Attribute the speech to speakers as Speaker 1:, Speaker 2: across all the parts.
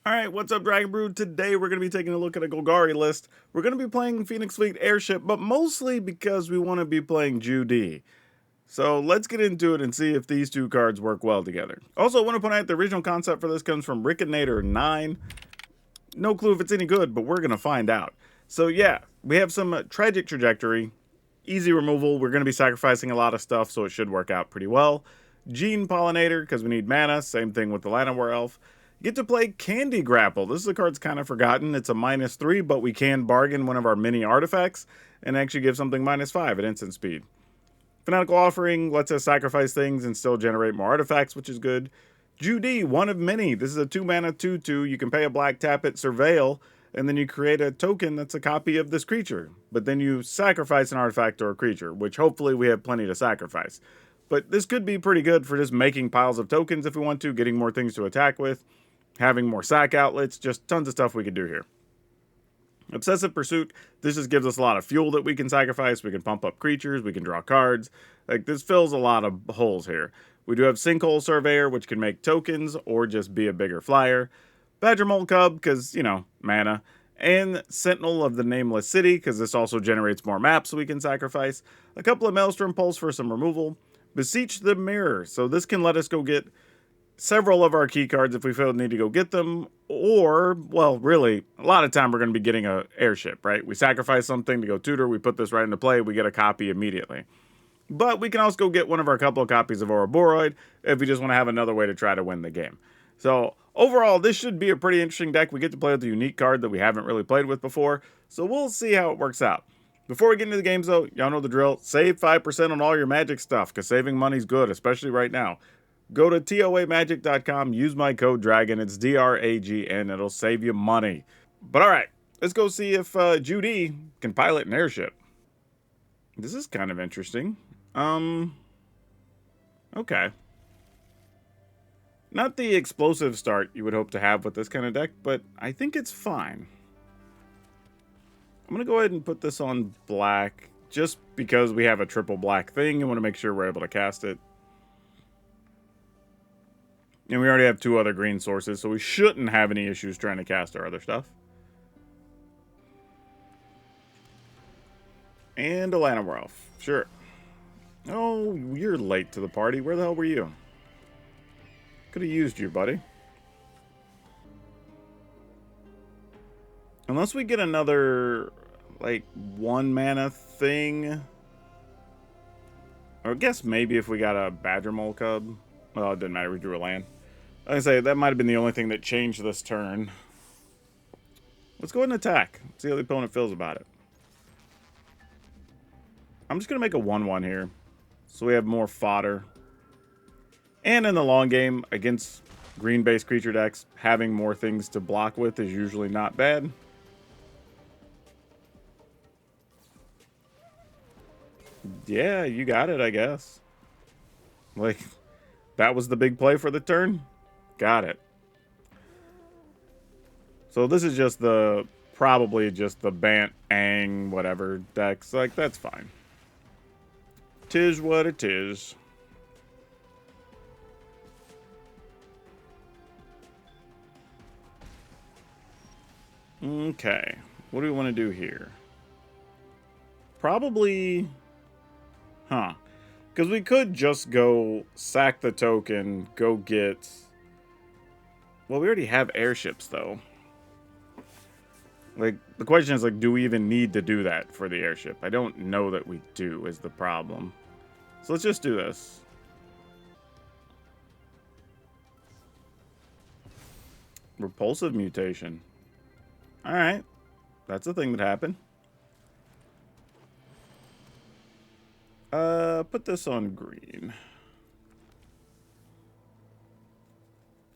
Speaker 1: Alright, what's up, Dragon Brood? Today we're going to be taking a look at a Golgari list. We're going to be playing Phoenix Fleet Airship, but mostly because we want to be playing Joo Dee. So let's get into it and see if these two cards work well together. Also, I want to point out the original concept for this comes from Rickinator9. No clue if it's any good, but we're going to find out. So yeah, we have some tragic trajectory. Easy removal. We're going to be sacrificing a lot of stuff, so it should work out pretty well. Gene Pollinator, because we need mana. Same thing with the Llanowar Elf. Get to play Candy Grapple. This is a card's kind of forgotten. It's a -3, but we can bargain one of our mini artifacts and actually give something -5 at instant speed. Fanatical Offering lets us sacrifice things and still generate more artifacts, which is good. Joo Dee, one of many. This is a 2-mana 2/2. You can pay a black, tap it, surveil, and then you create a token that's a copy of this creature. But then you sacrifice an artifact or a creature, which hopefully we have plenty to sacrifice. But this could be pretty good for just making piles of tokens if we want to, getting more things to attack with, having more sack outlets, just tons of stuff we could do here. Obsessive Pursuit, this just gives us a lot of fuel that we can sacrifice. We can pump up creatures, we can draw cards. Like, this fills a lot of holes here. We do have Sinkhole Surveyor, which can make tokens or just be a bigger flyer. Badger Mole Cub, because, you know, mana. And Sentinel of the Nameless City, because this also generates more maps we can sacrifice. A couple of Maelstrom Pulse for some removal. Beseech the Mirror, so this can let us go get several of our key cards if we feel the need to go get them, or, well, really, a lot of time we're going to be getting an airship, right? We sacrifice something to go tutor, we put this right into play, we get a copy immediately. But we can also go get one of our couple of copies of Ouroboros if we just want to have another way to try to win the game. So, overall, this should be a pretty interesting deck. We get to play with a unique card that we haven't really played with before, so we'll see how it works out. Before we get into the games, though, y'all know the drill. Save 5% on all your Magic stuff, because saving money's good, especially right now. Go to toamagic.com, use my code DRAGON, it's DRAGN, it'll save you money. But alright, let's go see if Joo Dee can pilot an airship. This is kind of interesting. Okay. Not the explosive start you would hope to have with this kind of deck, but I think it's fine. I'm going to go ahead and put this on black, just because we have a triple black thing. I want to make sure we're able to cast it. And we already have 2 other green sources, so we shouldn't have any issues trying to cast our other stuff. And a Llanowar Elf. Sure. Oh, you're late to the party. Where the hell were you? Could have used you, buddy. Unless we get another, like, 1-mana thing. Or I guess maybe if we got a Badger Mole Cub. Well, it didn't matter. We drew a land. Like I say, that might have been the only thing that changed this turn. Let's go ahead and attack. See how the opponent feels about it. I'm just going to make a 1/1 here, so we have more fodder. And in the long game, against green-based creature decks, having more things to block with is usually not bad. Yeah, you got it, I guess. Like, that was the big play for the turn? Got it. So this is just the, probably just the Bant Aggro whatever decks. Like, that's fine. Tis what it is. Okay. What do we want to do here? Probably... Huh. Because we could just go sack the token, go get... Well, we already have airships, though. Like, the question is, like, do we even need to do that for the airship? I don't know that we do, is the problem. So let's just do this. Repulsive mutation. Alright. That's a thing that happened. Put this on green.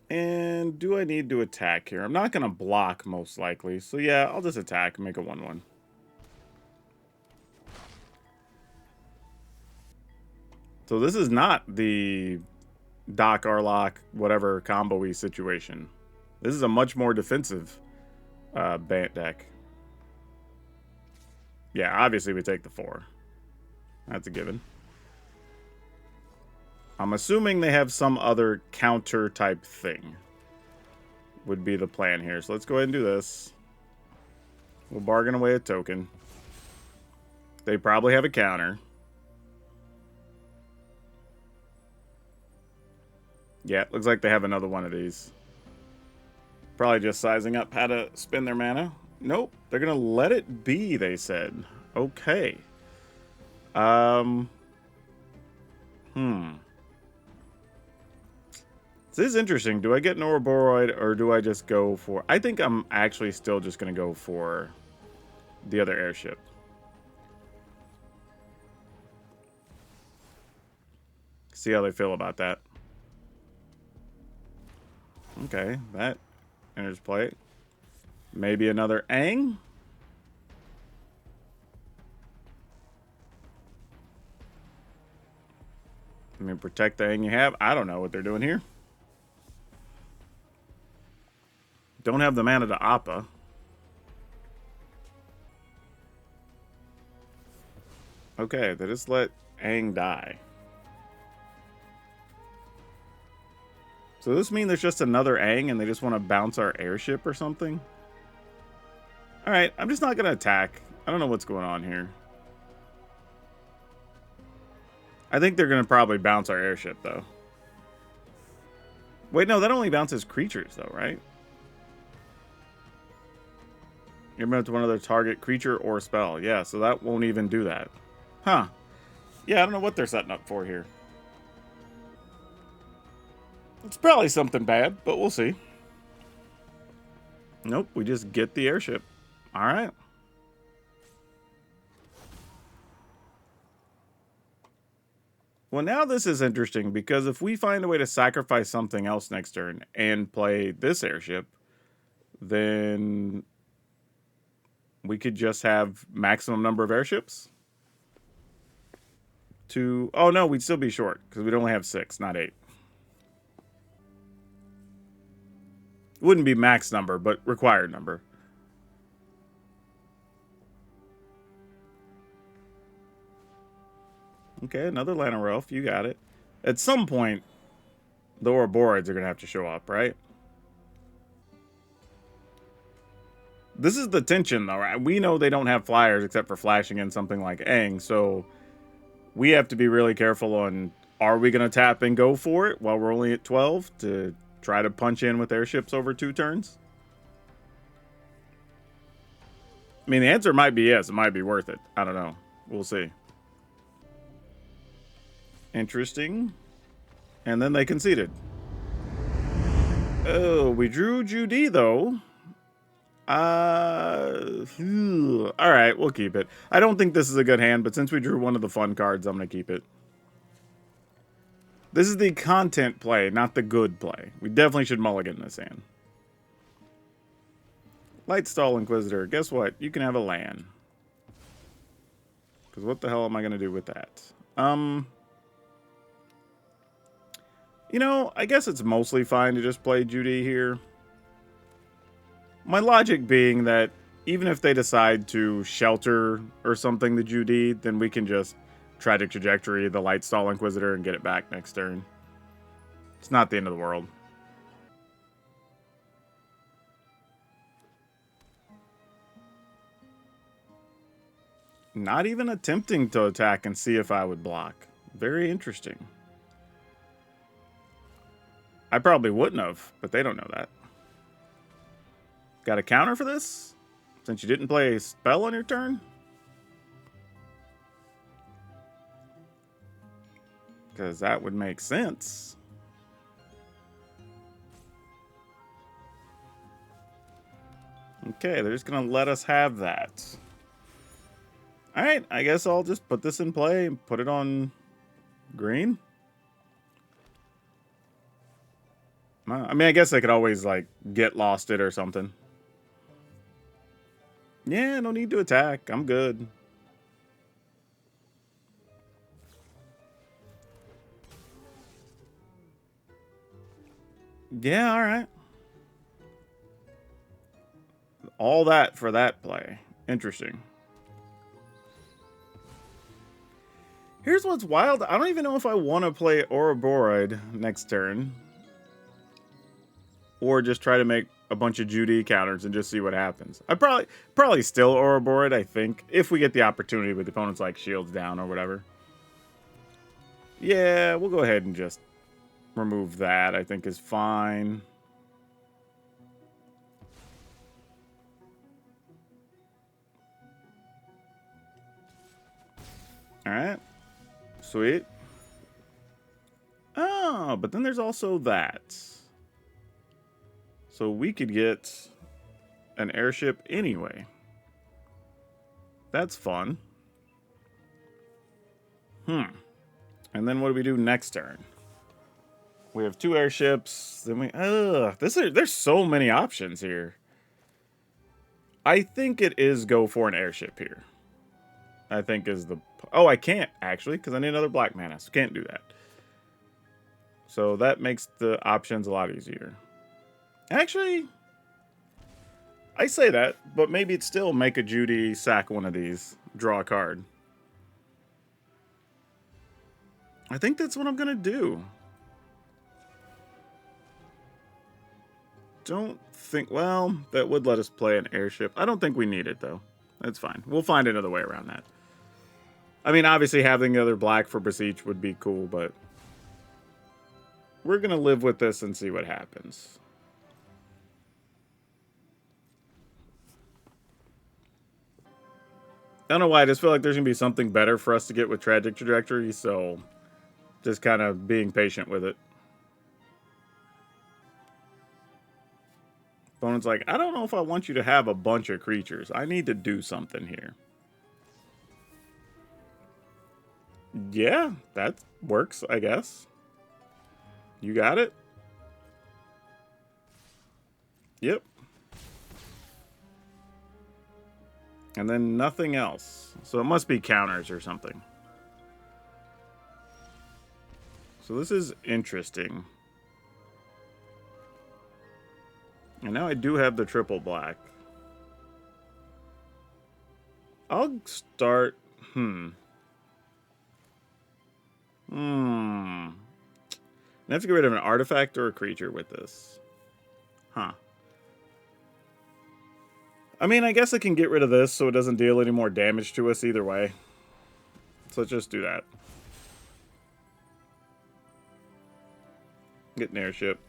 Speaker 1: And do I need to attack here? I'm not going to block, most likely. So yeah, I'll just attack and make a 1/1. So this is not the Doc Arlock, whatever combo-y situation. This is a much more defensive Bant deck. Yeah, obviously we take the 4. That's a given. I'm assuming they have some other counter type thing. would be the plan here. So let's go ahead and do this. We'll bargain away a token. They probably have a counter. Yeah, looks like they have another one of these. Probably just sizing up how to spend their mana. Nope, they're gonna let it be, they said. Okay. This is interesting. Do I get an Ouroboros or do I just go for... I think I'm actually still just gonna go for the other airship. See how they feel about that. Okay, that enters play. Maybe another Aang. I mean, protect the Aang you have. I don't know what they're doing here. Don't have the mana to Appa. Okay, they just let Aang die. So does this mean there's just another Aang and they just want to bounce our airship or something? Alright, I'm just not going to attack. I don't know what's going on here. I think they're going to probably bounce our airship, though. Wait, no, that only bounces creatures, though, right? You're bound to one other target creature or spell. Yeah, so that won't even do that. Huh. Yeah, I don't know what they're setting up for here. It's probably something bad, but we'll see. Nope, we just get the airship. All right. Well, now this is interesting because if we find a way to sacrifice something else next turn and play this airship, then we could just have maximum number of airships. Oh, no, we'd still be short because we'd only have 6, not 8. Wouldn't be max number, but required number. Okay, another Llanowar Elf. You got it. At some point, the Ouroboros are going to have to show up, right? This is the tension, though, right? We know they don't have flyers except for flashing in something like Aang, so we have to be really careful on, are we going to tap and go for it while we're only at 12 to try to punch in with airships over 2 turns? I mean, the answer might be yes. It might be worth it. I don't know. We'll see. Interesting. And then they conceded. Oh, we drew Joo Dee, though. Alright, we'll keep it. I don't think this is a good hand, but since we drew one of the fun cards, I'm going to keep it. This is the content play, not the good play. We definitely should mulligan this hand. Lightstall Inquisitor. Guess what? You can have a land. Because what the hell am I going to do with that? You know, I guess it's mostly fine to just play Joo Dee here. My logic being that even if they decide to shelter or something the Joo Dee, then we can just Tragic Trajectory the Lightstall Inquisitor and get it back next turn. It's not the end of the world. Not even attempting to attack and see if I would block. Very interesting. I probably wouldn't have, but they don't know that. Got a counter for this? Since you didn't play a spell on your turn? Because that would make sense. Okay, they're just going to let us have that. Alright, I guess I'll just put this in play and put it on green. I mean, I guess I could always, like, get lost it or something. Yeah, no need to attack. I'm good. Yeah, alright. All that for that play. Interesting. Here's what's wild. I don't even know if I want to play Ouroboros next turn. Or just try to make a bunch of Joo Dee counters and just see what happens. I probably still Ouroboros it, I think, if we get the opportunity with the opponents like shields down or whatever. Yeah, we'll go ahead and just remove that, I think is fine. Alright. Sweet. Oh, but then there's also that. So we could get an airship anyway. That's fun. And then what do we do next turn? We have 2 airships. Then we... there's so many options here. I think it is go for an airship here. I think is the... Oh, I can't, actually, because I need another black mana. So can't do that. So that makes the options a lot easier. Actually, I say that, but maybe it'd still make a Joo Dee sack one of these. Draw a card. I think that's what I'm going to do. Don't think... Well, that would let us play an airship. I don't think we need it, though. That's fine. We'll find another way around that. I mean, obviously having the other black for Beseech would be cool, but... We're going to live with this and see what happens. I don't know why, I just feel like there's going to be something better for us to get with Tragic Trajectory, so... Just kind of being patient with it. Opponent's like, I don't know if I want you to have a bunch of creatures. I need to do something here. Yeah, that works, I guess. You got it? Yep. And then nothing else. So it must be counters or something. So this is interesting. And now I do have the triple black. I'll start... I have to get rid of an artifact or a creature with this. Huh. I mean, I guess I can get rid of this so it doesn't deal any more damage to us either way. So let's just do that. Get an airship.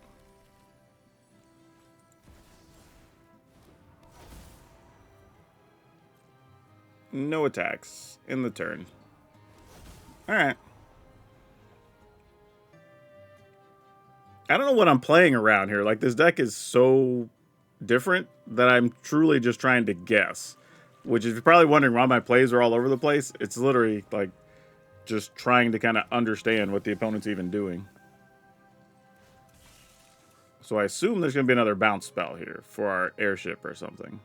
Speaker 1: No attacks in the turn. Alright. I don't know what I'm playing around here. Like, this deck is so different that I'm truly just trying to guess. Which is, you're probably wondering why my plays are all over the place. It's literally, like, just trying to kind of understand what the opponent's even doing. So I assume there's going to be another bounce spell here for our airship or something.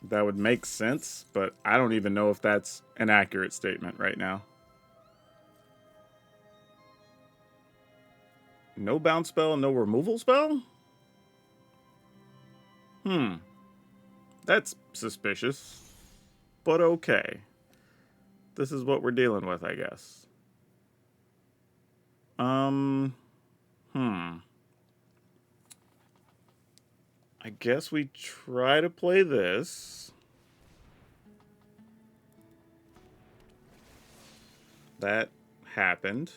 Speaker 1: That would make sense, but I don't even know if that's an accurate statement right now. No bounce spell, no removal spell? That's suspicious. But okay. This is what we're dealing with, I guess. I guess we try to play this. That happened.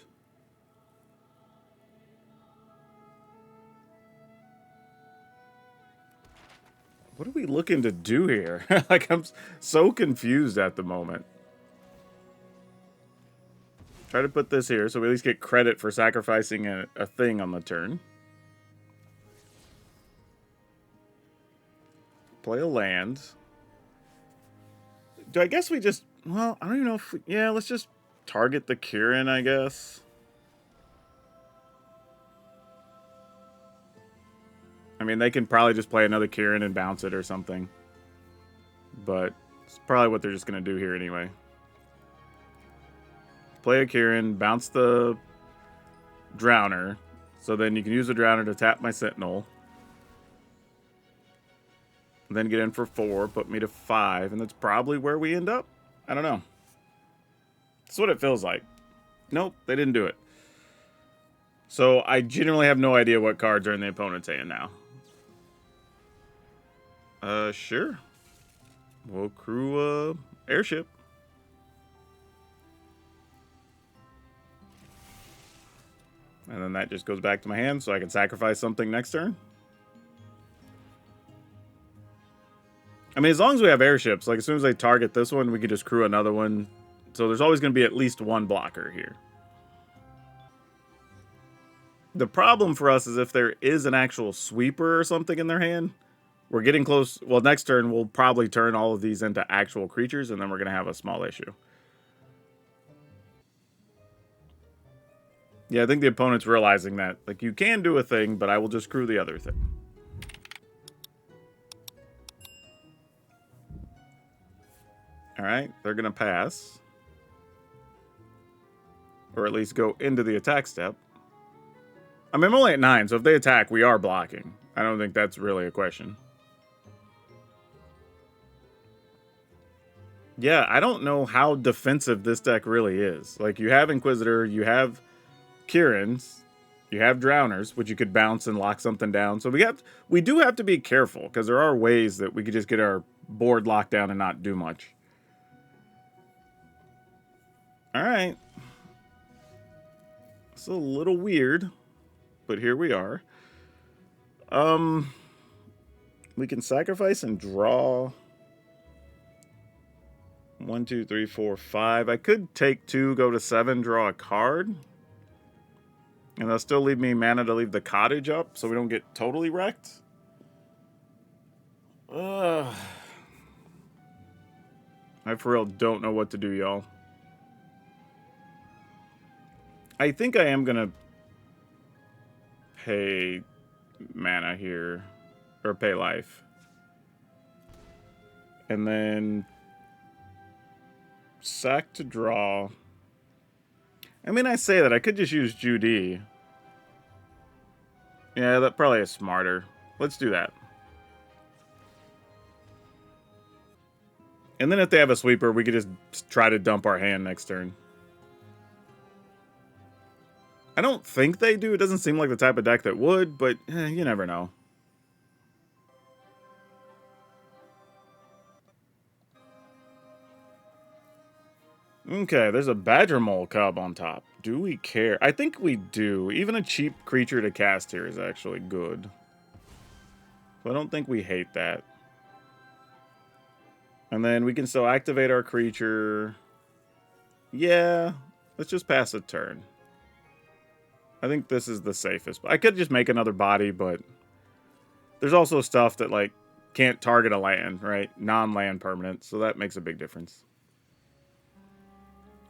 Speaker 1: What are we looking to do here? Like, I'm so confused at the moment. Try to put this here so we at least get credit for sacrificing a thing on the turn. Play a land. Do I guess we just... Well, I don't even know if we... Yeah, let's just target the Kirin, I guess. I mean, they can probably just play another Kirin and bounce it or something. But it's probably what they're just going to do here anyway. Play a Kirin, bounce the Drowner. So then you can use the Drowner to tap my Sentinel. Then get in for 4, put me to 5, and that's probably where we end up. I don't know. That's what it feels like. Nope, they didn't do it. So I genuinely have no idea what cards are in the opponent's hand now. Sure. We'll crew a airship. And then that just goes back to my hand so I can sacrifice something next turn. I mean, as long as we have airships, like as soon as they target this one, we can just crew another one. So there's always going to be at least one blocker here. The problem for us is if there is an actual sweeper or something in their hand, we're getting close. Well, next turn, we'll probably turn all of these into actual creatures, and then we're going to have a small issue. Yeah, I think the opponent's realizing that. Like, you can do a thing, but I will just crew the other thing. Alright, they're going to pass. Or at least go into the attack step. I mean, I'm only at 9, so if they attack, we are blocking. I don't think that's really a question. Yeah, I don't know how defensive this deck really is. Like, you have Inquisitor, you have Kirans, you have Drowners, which you could bounce and lock something down. So we do have to be careful, because there are ways that we could just get our board locked down and not do much. Alright. It's a little weird, but here we are. We can sacrifice and draw 1, 2, 3, 4, 5. I could take 2, go to 7, draw a card. And that'll still leave me mana to leave the cottage up so we don't get totally wrecked. I for real don't know what to do, y'all. I think I am going to pay mana here. Or pay life. And then sack to draw. I mean, I say that. I could just use Joo Dee. Yeah, that probably is smarter. Let's do that. And then if they have a sweeper, we could just try to dump our hand next turn. I don't think they do. It doesn't seem like the type of deck that would, but you never know. Okay, there's a badger mole cub on top. Do we care? I think we do. Even a cheap creature to cast here is actually good. So I don't think we hate that. And then we can still activate our creature. Yeah, let's just pass a turn. I think this is the safest. I could just make another body, but there's also stuff that, like, can't target a land, right? Non-land permanent, so that makes a big difference.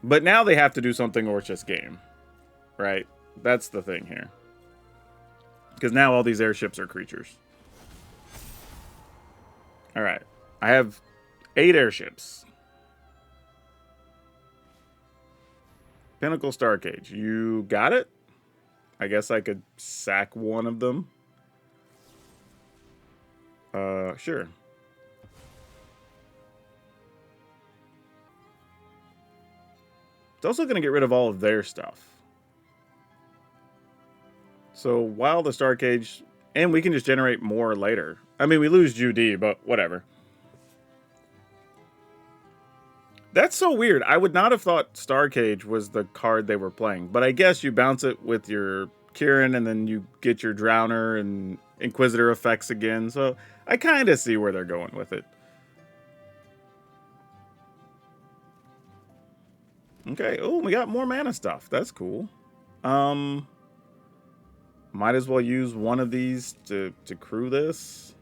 Speaker 1: But now they have to do something or it's just game, right? That's the thing here. Because now all these airships are creatures. Alright. I have 8 airships. Pinnacle Starcage. You got it? I guess I could sack one of them. Sure. It's also going to get rid of all of their stuff. So while the Starcage... And we can just generate more later. I mean, we lose Joo Dee, but whatever. That's so weird. I would not have thought Starcage was the card they were playing. But I guess you bounce it with your Kiran, and then you get your Drowner and Inquisitor effects again. So I kind of see where they're going with it. Okay. Oh, we got more mana stuff. That's cool. Might as well use one of these to crew this.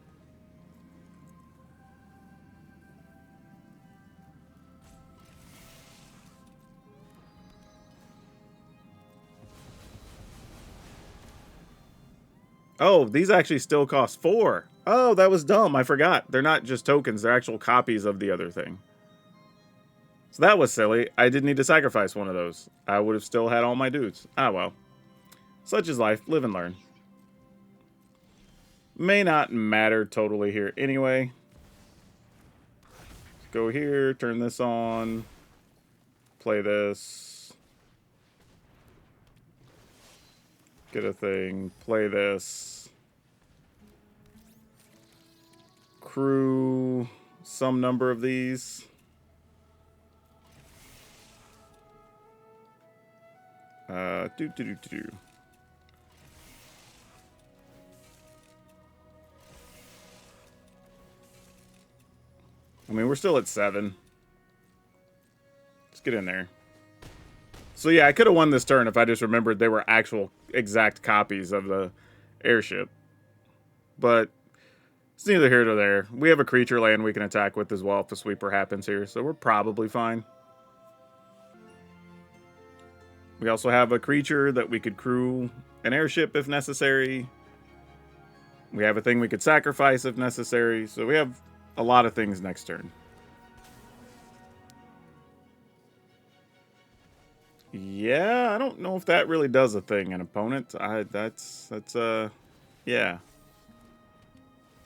Speaker 1: Oh, these actually still cost 4. Oh, that was dumb. I forgot. They're not just tokens. They're actual copies of the other thing. So that was silly. I didn't need to sacrifice one of those. I would have still had all my dudes. Ah, well. Such is life. Live and learn. May not matter totally here anyway. Go here, turn this on, play this. get a thing, play this, crew some number of these. I mean, we're still at 7. Let's get in there. So yeah, I could have won this turn if I just remembered they were actual exact copies of the airship. But it's neither here nor there. We have a creature land we can attack with as well if the sweeper happens here, so we're probably fine. We also have a creature that we could crew an airship if necessary. We have a thing we could sacrifice if necessary, so we have a lot of things next turn. Yeah, I don't know if that really does a thing, an opponent. Yeah.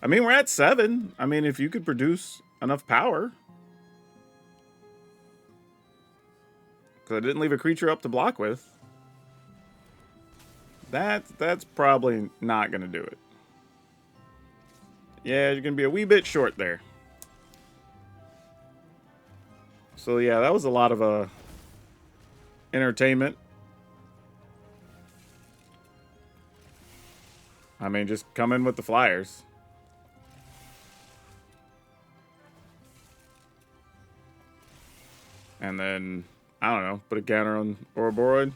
Speaker 1: I mean, we're at 7. I mean, if you could produce enough power. Because I didn't leave a creature up to block with. That's probably not going to do it. Yeah, you're going to be a wee bit short there. So yeah, that was a lot of entertainment. I mean, just come in with the flyers. And then, I don't know, put a counter on Ouroboros.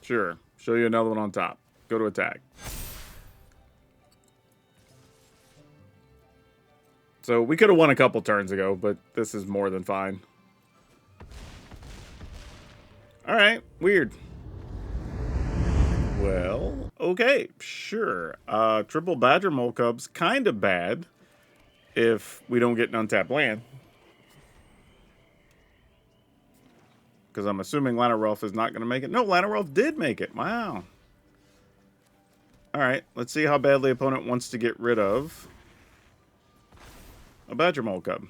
Speaker 1: Sure. Show you another one on top. Go to attack. So we could have won a couple turns ago, but this is more than fine. Alright, weird. Well, okay, sure. Triple Badger Mole Cub's kind of bad if we don't get an untapped land. Because I'm assuming Lana Rolf is not going to make it. No, Lana Rolf did make it. Wow. Alright, let's see how badly opponent wants to get rid of a Badger Mole Cub.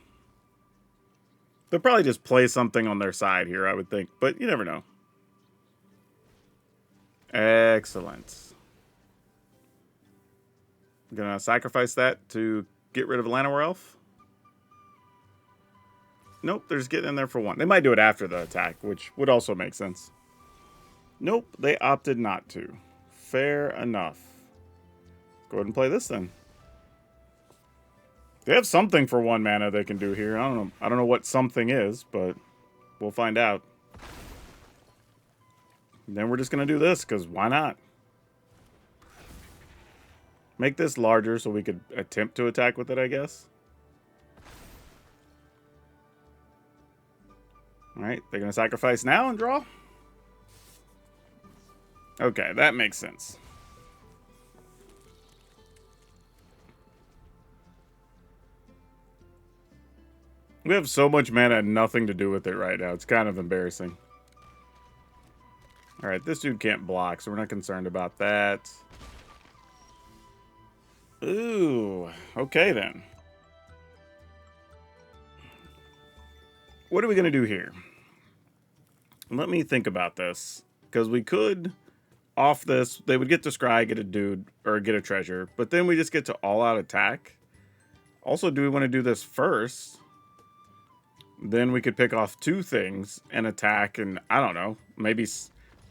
Speaker 1: They'll probably just play something on their side here, I would think. But you never know. Excellent. I'm going to sacrifice that to get rid of Lana Rolf. Nope, they're just getting in there for 1. They might do it after the attack, which would also make sense. Nope, they opted not to. Fair enough. Go ahead and play this then. They have something for 1 mana they can do here. I don't know what something is, but we'll find out. And then we're just going to do this, because why not? Make this larger so we could attempt to attack with it, I guess. Alright, they're going to sacrifice now and draw? Okay, that makes sense. We have so much mana and nothing to do with it right now. It's kind of embarrassing. Alright, this dude can't block, so we're not concerned about that. Ooh, okay then. What are we going to do here? Let me think about this. Because we could, off this, they would get to scry, get a dude, or get a treasure. But then we just get to all-out attack. Also, do we want to do this first? Then we could pick off 2 things and attack, and I don't know, maybe...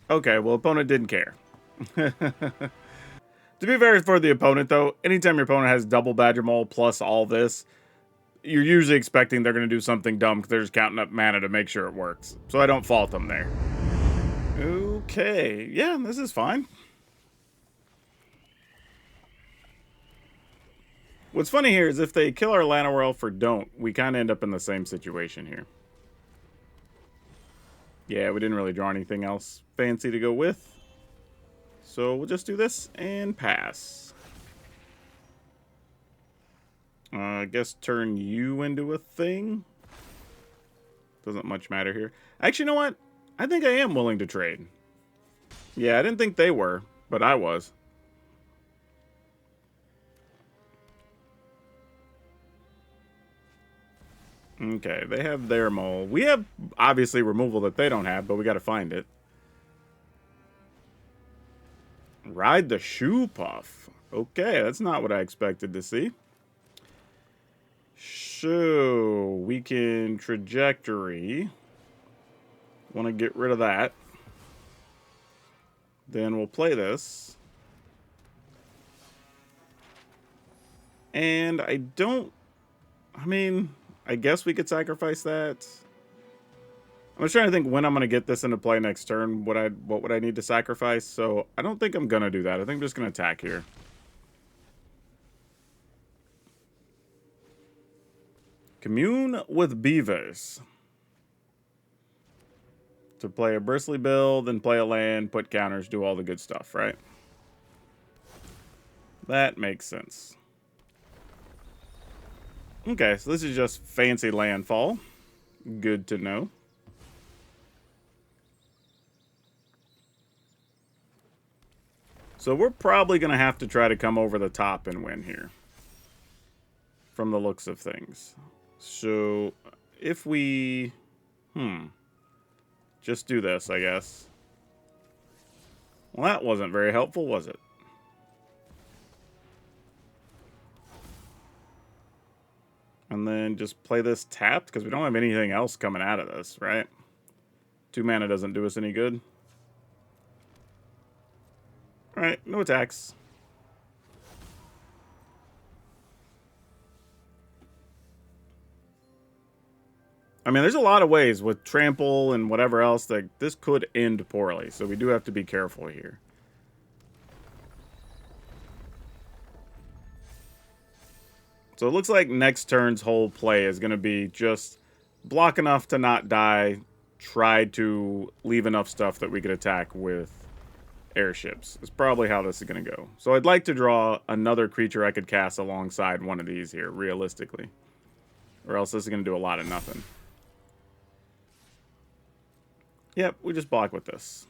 Speaker 1: Okay, well, opponent didn't care. To be fair for the opponent, though, anytime your opponent has double Badger Mole plus all this, you're usually expecting they're going to do something dumb because they're just counting up mana to make sure it works. So I don't fault them there. Okay, yeah, this is fine. What's funny here is if they kill our Lana Rolf or don't, we kind of end up in the same situation here. Yeah, we didn't really draw anything else fancy to go with. So we'll just do this and pass. I guess turn you into a thing. Doesn't much matter here. Actually, you know what? I think I am willing to trade. Yeah, I didn't think they were, but I was. Okay, they have their mole. We have, obviously, removal that they don't have, but we got to find it. Ride the Shoe Puff. Okay, that's not what I expected to see. So, we can Trajectory. Want to get rid of that. Then we'll play this. And I mean, I guess we could sacrifice that. I'm just trying to think when I'm going to get this into play next turn. What would I need to sacrifice? So I don't think I'm going to do that. I think I'm just going to attack here. Commune with Beavers. To play a Bristly build, then play a land, put counters, do all the good stuff, right? That makes sense. Okay, so this is just fancy landfall. Good to know. So we're probably going to have to try to come over the top and win here. From the looks of things. So if we... just do this, I guess. Well, that wasn't very helpful, was it? And then just play this tapped, because we don't have anything else coming out of this, right? 2 mana doesn't do us any good. Alright, no attacks. I mean, there's a lot of ways with trample and whatever else that this could end poorly, so we do have to be careful here. So it looks like next turn's whole play is going to be just block enough to not die, try to leave enough stuff that we could attack with airships. It's probably how this is going to go. So I'd like to draw another creature I could cast alongside one of these here, realistically. Or else this is going to do a lot of nothing. Yep, we just block with this.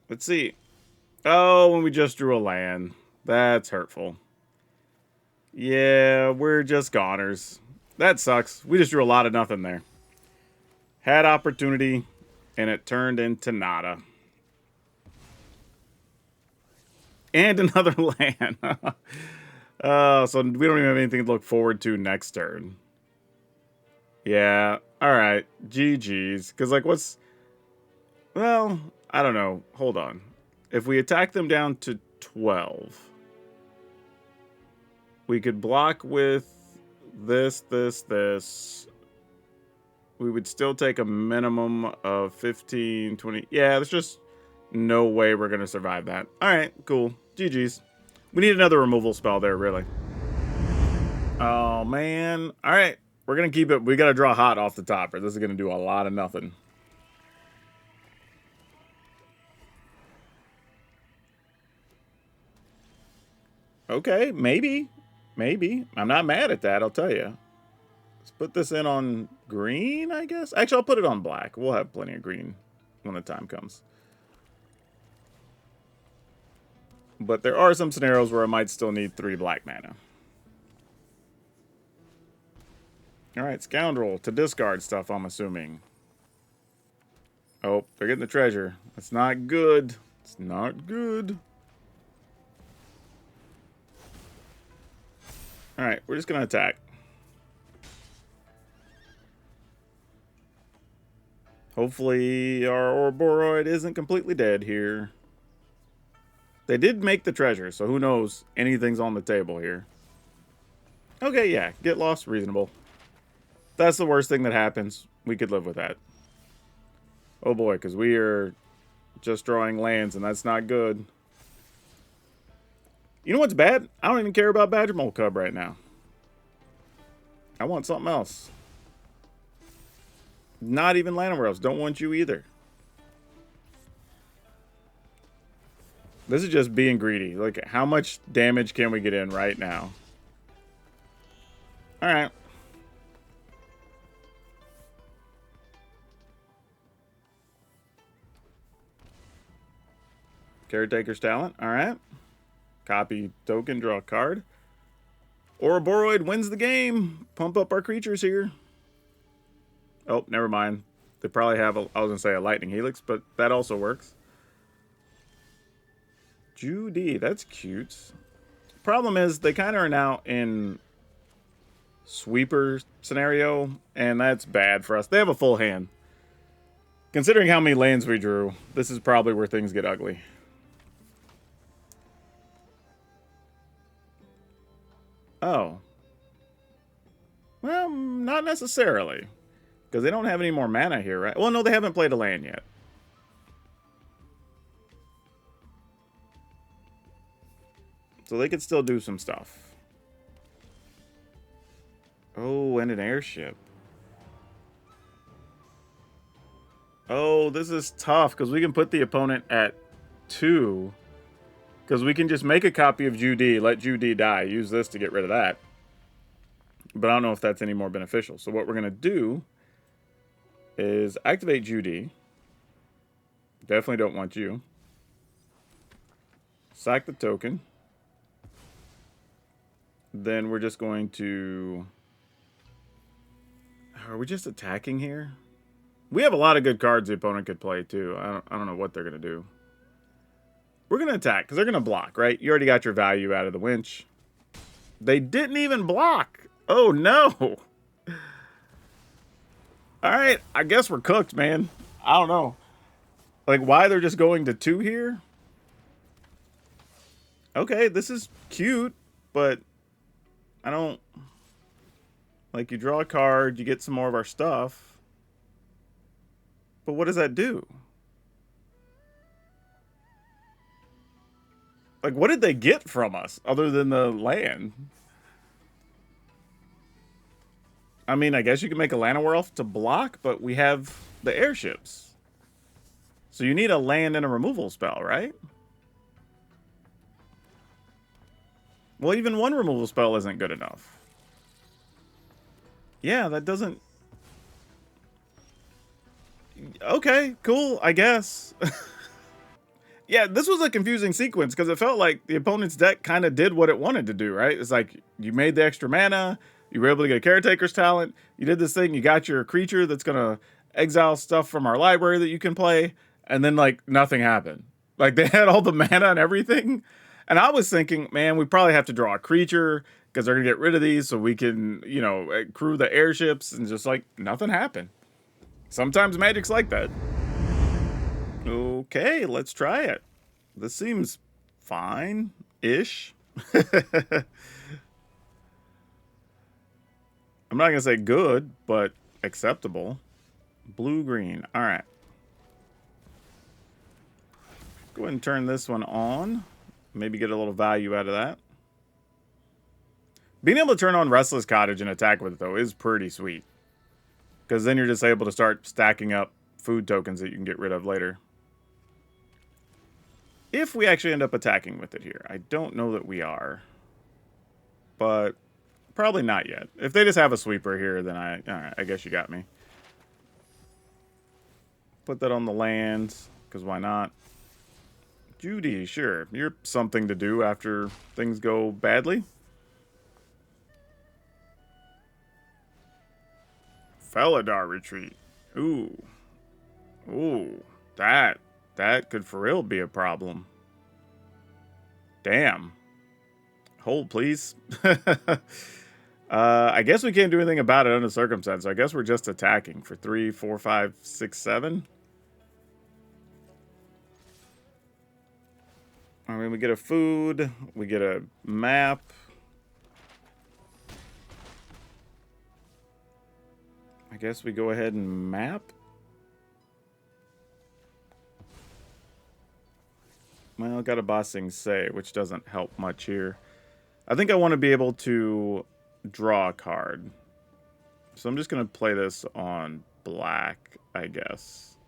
Speaker 1: Let's see. Oh, when we just drew a land. That's hurtful. Yeah, we're just goners. That sucks. We just drew a lot of nothing there. Had opportunity, and it turned into nada. And another land. So we don't even have anything to look forward to next turn. Yeah, alright. GG's. Because, like, what's... Well, I don't know. Hold on. If we attack them down to 12... we could block with this. We would still take a minimum of 15, 20. Yeah, there's just no way we're going to survive that. Alright, cool. GG's. We need another removal spell there, really. Oh, man. Alright. We're going to keep it. We got to draw hot off the top, or this is going to do a lot of nothing. Okay, maybe. Maybe. I'm not mad at that, I'll tell you. Let's put this in on green, I guess. Actually, I'll put it on black. We'll have plenty of green when the time comes. But there are some scenarios where I might still need 3 black mana. Alright, Scoundrel to discard stuff, I'm assuming. Oh, they're getting the treasure. That's not good. It's not good. Alright, we're just going to attack. Hopefully our Ouroboros isn't completely dead here. They did make the treasure, so who knows? Anything's on the table here. Okay, yeah. Get lost, reasonable. That's the worst thing that happens. We could live with that. Oh boy, because we are just drawing lands, and that's not good. You know what's bad? I don't even care about Badger Mole Cub right now. I want something else. Not even Llanowar. Don't want you either. This is just being greedy. Like, how much damage can we get in right now? Alright. Caretaker's Talent. Alright. Copy token, draw a card. Ouroboros wins the game. Pump up our creatures here. Oh, never mind. They probably have, I was going to say a Lightning Helix, but that also works. Joo Dee, that's cute. Problem is, they kind of are now in sweeper scenario, and that's bad for us. They have a full hand. Considering how many lands we drew, this is probably where things get ugly. Oh. Well, not necessarily. Because they don't have any more mana here, right? Well, no, they haven't played a land yet. So they could still do some stuff. Oh, and an airship. Oh, this is tough because we can put the opponent at 2. Because we can just make a copy of Joo Dee, let Joo Dee die, use this to get rid of that. But I don't know if that's any more beneficial. So what we're going to do is activate Joo Dee. Definitely don't want you. Sack the token. Then we're just going to... Are we just attacking here? We have a lot of good cards the opponent could play, too. I don't know what they're going to do. We're going to attack, because they're going to block, right? You already got your value out of the winch. They didn't even block. Oh, no. Alright, I guess we're cooked, man. I don't know. Like, why they're just going to 2 here? Okay, this is cute, but I don't... Like, you draw a card, you get some more of our stuff. But what does that do? Like, what did they get from us other than the land? I mean, I guess you can make a Llanowar to block, but we have the airships. So you need a land and a removal spell, right? Well, even one removal spell isn't good enough. Yeah, that doesn't... Okay, cool, I guess. Yeah, this was a confusing sequence because it felt like the opponent's deck kind of did what it wanted to do, right? It's like you made the extra mana, you were able to get a Caretaker's Talent, you did this thing, you got your creature that's going to exile stuff from our library that you can play, and then, like, nothing happened. Like, they had all the mana and everything. And I was thinking, man, we probably have to draw a creature because they're going to get rid of these so we can, you know, crew the airships, and just, like, nothing happened. Sometimes Magic's like that. Okay, let's try it. This seems fine-ish. I'm not going to say good, but acceptable. Blue-green. All right. Go ahead and turn this one on. Maybe get a little value out of that. Being able to turn on Restless Cottage and attack with it, though, is pretty sweet. Because then you're just able to start stacking up food tokens that you can get rid of later. If we actually end up attacking with it here. I don't know that we are. But probably not yet. If they just have a sweeper here, then alright, I guess you got me. Put that on the land, because why not? Joo Dee, sure. You're something to do after things go badly. Felidar Retreat. Ooh. Ooh. That could for real be a problem. Damn. Hold, please. I guess we can't do anything about it under the circumstance. I guess we're just attacking for 3, 4, 5, 6, 7. I mean, we get a food. We get a map. I guess we go ahead and map. Well, got a Bossing Say, which doesn't help much here. I think I want to be able to draw a card. So I'm just going to play this on black, I guess.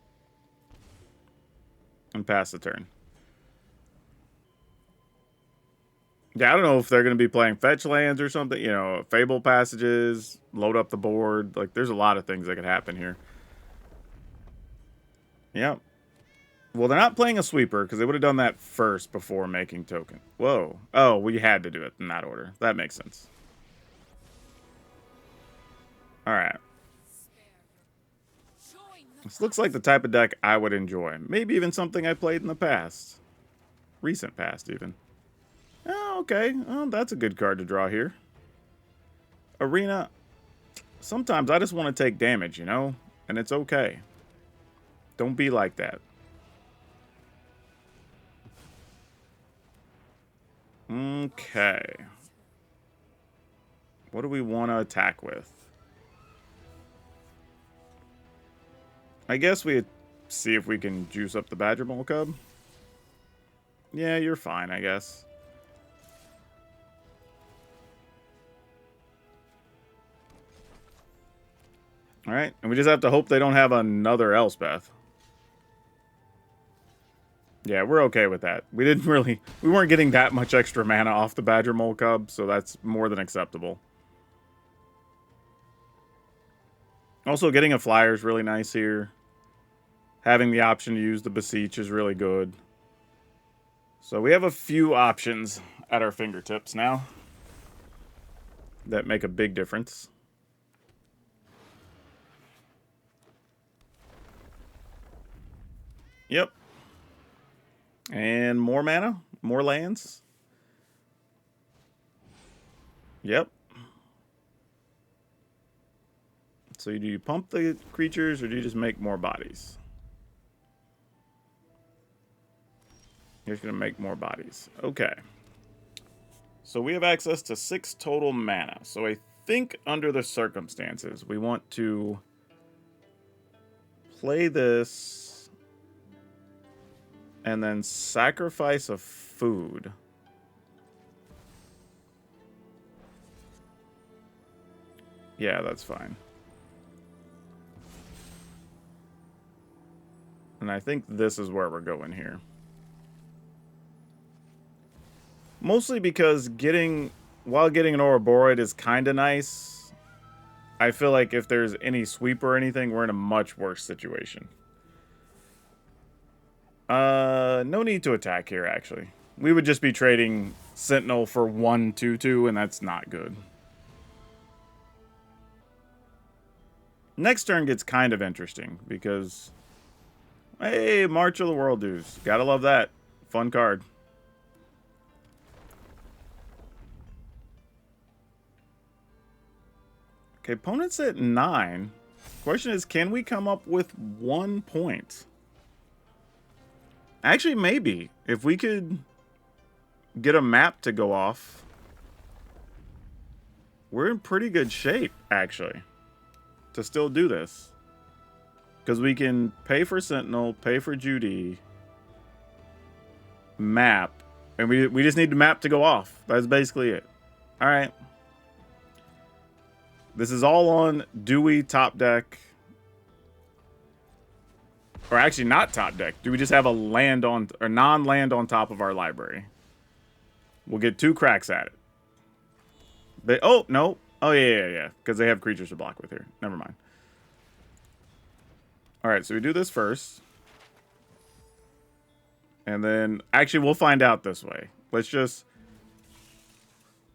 Speaker 1: And pass the turn. Yeah, I don't know if they're going to be playing fetch lands or something. You know, Fable Passages, load up the board. Like, there's a lot of things that could happen here. Yep. Well, they're not playing a sweeper because they would have done that first before making token. Whoa. Oh, we had to do it in that order. That makes sense. All right. This looks like the type of deck I would enjoy. Maybe even something I played in the past. Recent past, even. Oh, okay. Oh, that's a good card to draw here. Arena. Sometimes I just want to take damage, you know? And it's okay. Don't be like that. Okay. What do we want to attack with? I guess we see if we can juice up the Badger Mole Cub. Yeah, you're fine, I guess. Alright, and we just have to hope they don't have another Elspeth. Yeah, we're okay with that. We weren't getting that much extra mana off the Badger Mole Cub, so that's more than acceptable. Also, getting a flyer is really nice here. Having the option to use the Beseech is really good. So we have a few options at our fingertips now that make a big difference. Yep. And more mana, more lands. Yep. So do you pump the creatures or do you just make more bodies? You're just going to make more bodies. Okay. So we have access to 6 total mana. So I think under the circumstances, we want to play this and then sacrifice a food. Yeah, that's fine. And I think this is where we're going here. Mostly because while getting an Ouroboros is kind of nice, I feel like if there's any sweep or anything, we're in a much worse situation. No need to attack here, actually. We would just be trading Sentinel for 1/2/2, and that's not good. Next turn gets kind of interesting, because... Hey, March of the World Dues. Gotta love that. Fun card. Okay, opponent's at 9. Question is, can we come up with 1 point? Actually, maybe. If we could get a map to go off, we're in pretty good shape, actually, to still do this. Because we can pay for Sentinel, pay for Joo Dee, map, and we just need the map to go off. That's basically it. All right. This is all on Dewey top deck. Or actually not top deck. Do we just have a land on, or non-land on top of our library? We'll get 2 cracks at it. Oh, no. Oh, yeah. Because they have creatures to block with here. Never mind. Alright, so we do this first. And then, actually, we'll find out this way. Let's just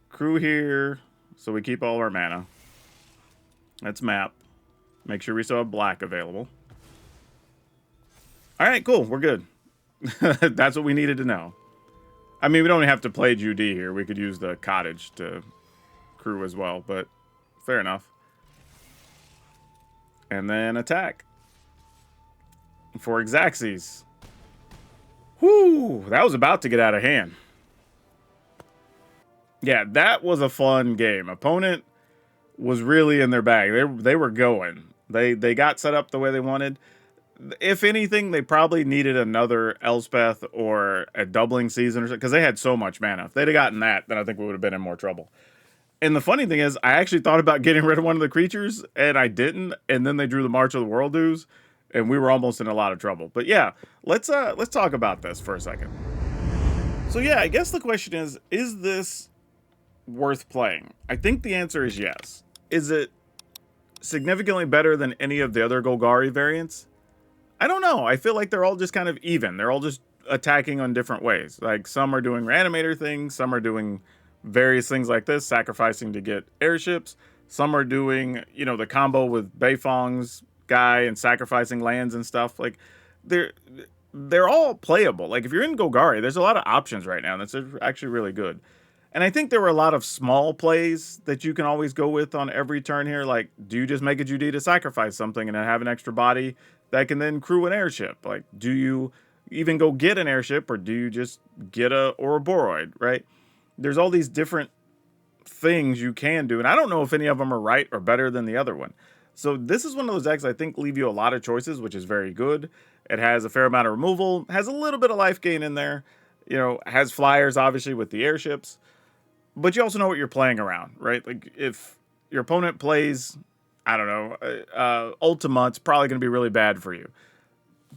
Speaker 1: crew here so we keep all our mana. Let's map. Make sure we still have black available. Alright, cool. We're good. That's what we needed to know. I mean, we don't have to play Joo Dee here. We could use the cottage to crew as well, but fair enough. And then attack. For Xaxes. Whoo! That was about to get out of hand. Yeah, that was a fun game. Opponent was really in their bag. They were going. They got set up the way they wanted. If anything, they probably needed another Elspeth or a doubling season or something, because they had so much mana. If they'd have gotten that, then I think we would have been in more trouble. And the funny thing is, I actually thought about getting rid of one of the creatures, and I didn't. And then they drew the March of the World Dues, and we were almost in a lot of trouble. But yeah, let's talk about this for a second. So yeah, I guess the question is this worth playing? I think the answer is yes. Is it significantly better than any of the other Golgari variants? I don't know. I feel like they're all just kind of even. They're all just attacking on different ways. Like, some are doing reanimator things, some are doing various things like this, sacrificing to get airships. Some are doing, you know, the combo with Beifongs guy and sacrificing lands and stuff. Like, they're all playable. Like, if you're in Golgari, there's a lot of options right now, and that's actually really good. And I think there were a lot of small plays that you can always go with on every turn here. Like, do you just make a Joo Dee to sacrifice something and then have an extra body that can then crew an airship? Like, do you even go get an airship, or do you just get a Ouroboros, right? There's all these different things you can do, and I don't know if any of them are right or better than the other one. So this is one of those decks I think leave you a lot of choices, which is very good. It has a fair amount of removal, has a little bit of life gain in there, you know, has flyers obviously with the airships. But you also know what you're playing around, right? Like, if your opponent plays, I don't know, Ultima, it's probably going to be really bad for you.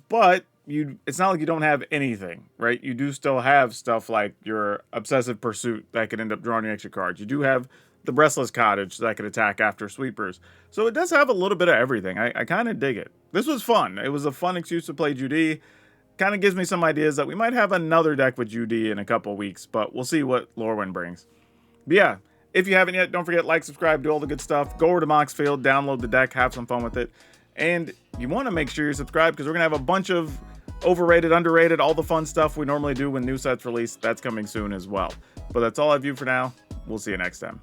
Speaker 1: But it's not like you don't have anything, right? You do still have stuff like your Obsessive Pursuit that could end up drawing you extra cards. You do have the Restless Cottage that could attack after sweepers. So it does have a little bit of everything. I kind of dig it. This was fun. It was a fun excuse to play Joo Dee. Kind of gives me some ideas that we might have another deck with Joo Dee in a couple weeks, but we'll see what Lorwyn brings. But yeah, if you haven't yet, don't forget, like, subscribe, do all the good stuff. Go over to Moxfield, download the deck, have some fun with it. And you want to make sure you're subscribed, because we're going to have a bunch of overrated, underrated, all the fun stuff we normally do when new sets release. That's coming soon as well. But that's all I have for now. We'll see you next time.